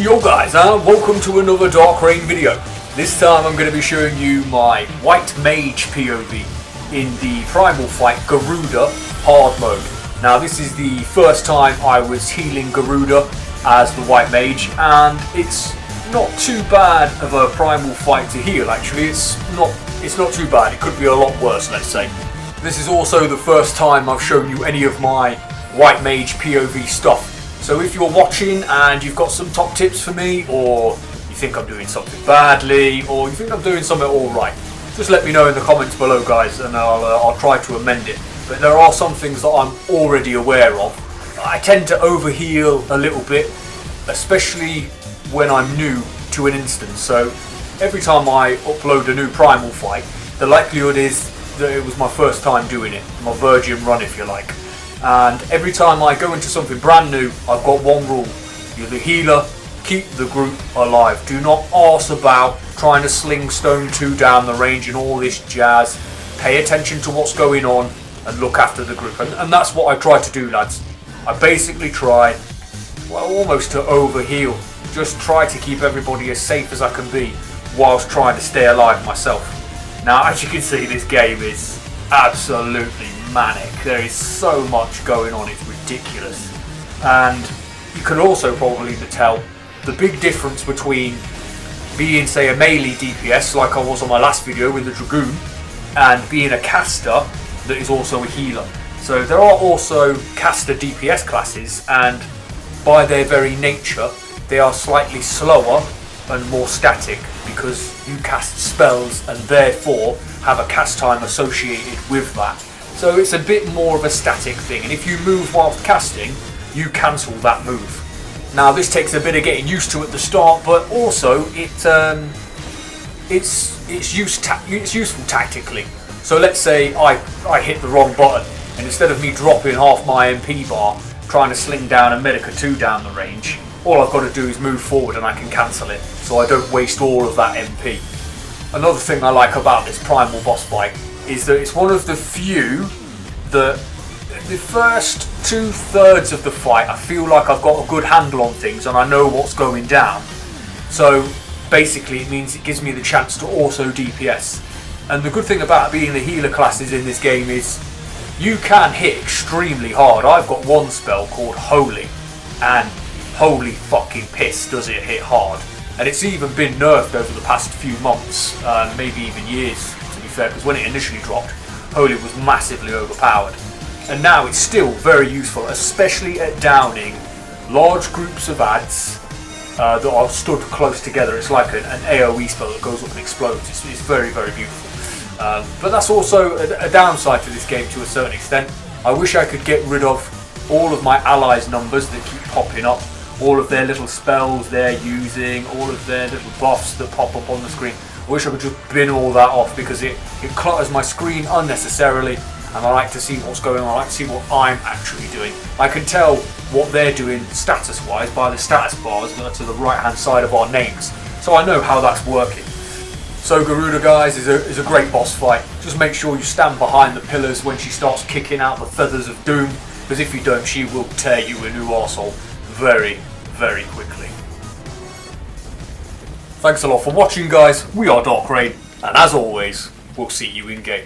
Yo guys, welcome to another Dark Reign video. This time I'm going to be showing you my White Mage POV in the primal fight Garuda Hard Mode. Now this is the first time I was healing Garuda as the White Mage, and it's not too bad of a primal fight to heal actually. It's not too bad, it could be a lot worse, let's say. This is also the first time I've shown you any of my White Mage POV stuff. So if you're watching and you've got some top tips for me, or you think I'm doing something badly, or you think I'm doing something alright, just let me know in the comments below guys, and I'll try to amend it. But there are some things that I'm already aware of. I tend to overheal a little bit, especially when I'm new to an instance. So every time I upload a new primal fight, the likelihood is that it was my first time doing it, my virgin run if you like. And every time I go into something brand new, I've got one rule. You're the healer, keep the group alive. Do not arse about trying to sling stone 2 down the range and all this jazz. Pay attention to what's going on and look after the group. And that's what I try to do, lads. I basically try, well, almost to overheal. Just try to keep everybody as safe as I can be whilst trying to stay alive myself. Now, as you can see, this game is absolutely manic. There is so much going on, it's ridiculous. And you can also probably tell the big difference between being, say, a melee DPS like I was on my last video with the Dragoon, and being a caster that is also a healer. So there are also caster DPS classes, and by their very nature they are slightly slower and more static because you cast spells and therefore have a cast time associated with that. So it's a bit more of a static thing, and if you move whilst casting, you cancel that move. Now this takes a bit of getting used to at the start, but also it's useful tactically. So let's say I hit the wrong button, and instead of me dropping half my MP bar trying to sling down a Medica 2 down the range, all I've got to do is move forward and I can cancel it, so I don't waste all of that MP. Another thing I like about this primal boss fight is that it's one of the few that the first 2/3 of the fight I feel like I've got a good handle on things and I know what's going down. So basically it means it gives me the chance to also DPS. And the good thing about being the healer classes in this game is you can hit extremely hard. I've got one spell called Holy, and holy fucking piss does it hit hard. And it's even been nerfed over the past few months, maybe even years to be fair, because when it initially dropped, Holy was massively overpowered. And now it's still very useful, especially at downing large groups of adds that are stood close together. It's like an AoE spell that goes up and explodes. It's very, very beautiful. But that's also a downside to this game to a certain extent. I wish I could get rid of all of my allies' numbers that keep popping up, all of their little spells they're using, all of their little buffs that pop up on the screen. I wish I could just bin all that off because it clutters my screen unnecessarily, and I like to see what's going on. I like to see what I'm actually doing. I can tell what they're doing status wise by the status bars that are to the right hand side of our names, so I know how that's working. So Garuda guys is a great boss fight. Just make sure you stand behind the pillars when she starts kicking out the feathers of doom, because if you don't, she will tear you a new arsehole very, very quickly. Thanks a lot for watching guys, we are Dark Reign, and as always, we'll see you in game.